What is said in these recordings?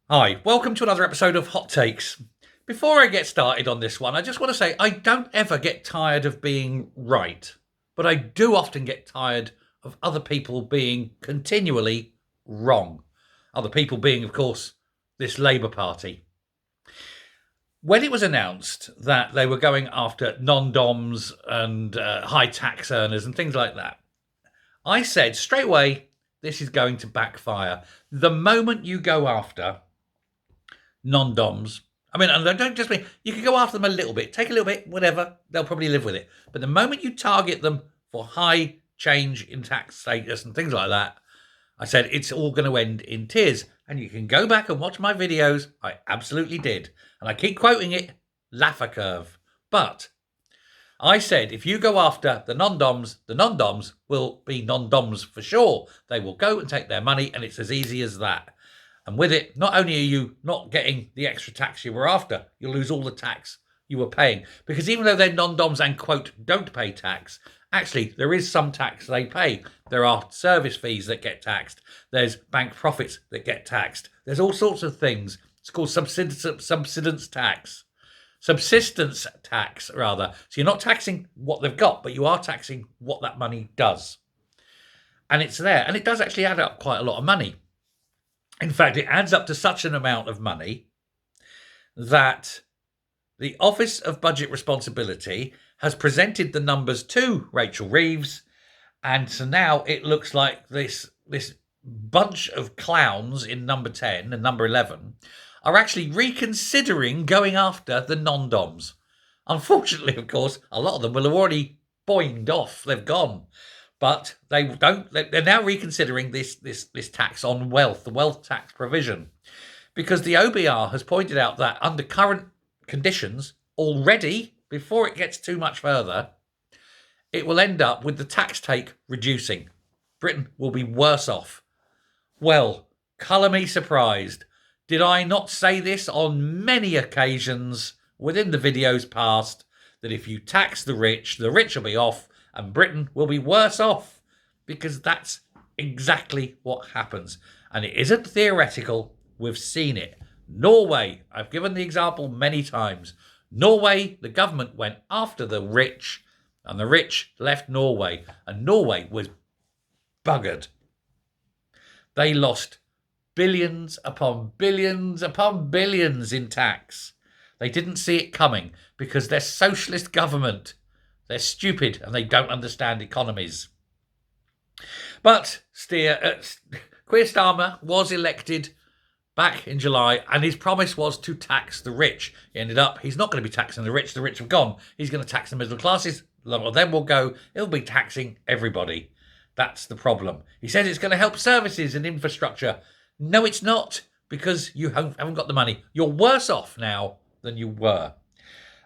Hi, welcome to another episode of Hot Takes. Before I get started on this one, I just want to say I don't ever get tired of being right, but I do often get tired of other people being continually wrong. Other people being, of course, this Labour Party. When it was announced that they were going after non-DOMs and high tax earners and things like that, I said straight away, this is going to backfire. The moment you go after non-DOMs. I mean, and I don't just mean you can go after them a little bit, take a little bit, whatever. They'll probably live with it. But the moment you target them for high change in tax status and things like that, I said it's all going to end in tears. And you can go back and watch my videos. I absolutely did, and I keep quoting it. Laugh a curve. But I said if you go after the non-DOMs will be non-DOMs for sure. They will go and take their money, and it's as easy as that. And with it, not only are you not getting the extra tax you were after, you'll lose all the tax you were paying. Because even though they're non-DOMs and, quote, don't pay tax, actually, there is some tax they pay. There are service fees that get taxed. There's bank profits that get taxed. There's all sorts of things. It's called subsistence tax. Subsistence tax, rather. So you're not taxing what they've got, but you are taxing what that money does. And it's there. And it does actually add up quite a lot of money. In fact, it adds up to such an amount of money that the Office of Budget Responsibility has presented the numbers to Rachel Reeves, and so now it looks like this bunch of clowns in number 10 and number 11 are actually reconsidering going after the non-DOMs. Unfortunately, of course, a lot of them will have already boinged off. They've gone. But they're now reconsidering this tax on wealth, the wealth tax provision, because the OBR has pointed out that under current conditions already, before it gets too much further, it will end up with the tax take reducing. Britain will be worse off. Well, colour me surprised. Did I not say this on many occasions within the videos past, that if you tax the rich will be off, and Britain will be worse off? Because that's exactly what happens. And it isn't theoretical. We've seen it. Norway, I've given the example many times. Norway, the government went after the rich, and the rich left Norway. And Norway was buggered. They lost billions upon billions upon billions in tax. They didn't see it coming because their socialist government, they're stupid and they don't understand economies. But Keir Starmer was elected back in July, and his promise was to tax the rich. He ended up, he's not going to be taxing the rich. The rich have gone. He's going to tax the middle classes. A lot of them will go. He'll be taxing everybody. That's the problem. He says it's going to help services and infrastructure. No, it's not, because you haven't got the money. You're worse off now than you were.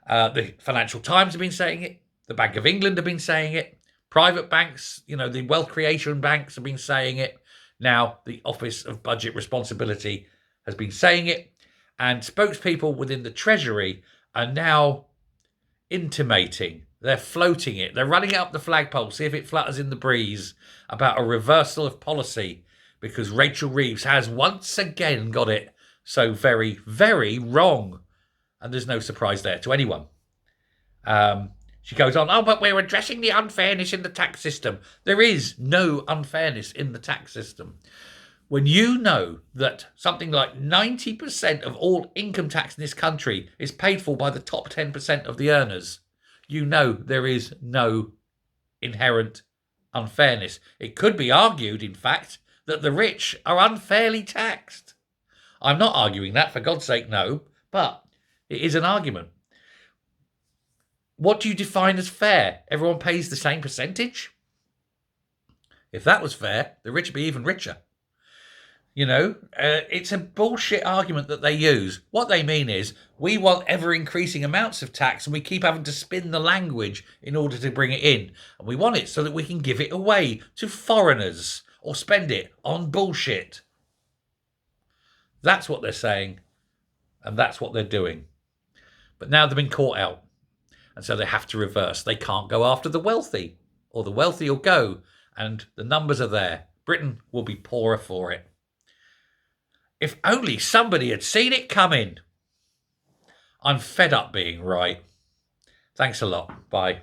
The Financial Times have been saying it. The Bank of England have been saying it. Private banks, the wealth creation banks have been saying it. Now the Office of Budget Responsibility has been saying it. And spokespeople within the Treasury are now intimating. They're floating it. They're running it up the flagpole, see if it flutters in the breeze, about a reversal of policy, because Rachel Reeves has once again got it so very, very wrong. And there's no surprise there to anyone. She goes on, but we're addressing the unfairness in the tax system. There is no unfairness in the tax system. When you know that something like 90% of all income tax in this country is paid for by the top 10% of the earners, you know there is no inherent unfairness. It could be argued, in fact, that the rich are unfairly taxed. I'm not arguing that, for God's sake, no, but it is an argument. What do you define as fair? Everyone pays the same percentage? If that was fair, the rich would be even richer. It's a bullshit argument that they use. What they mean is, we want ever-increasing amounts of tax, and we keep having to spin the language in order to bring it in. And we want it so that we can give it away to foreigners or spend it on bullshit. That's what they're saying, and that's what they're doing. But now they've been caught out. And so they have to reverse. They can't go after the wealthy, or the wealthy will go, and the numbers are there. Britain will be poorer for it. If only somebody had seen it coming. I'm fed up being right. Thanks a lot. Bye.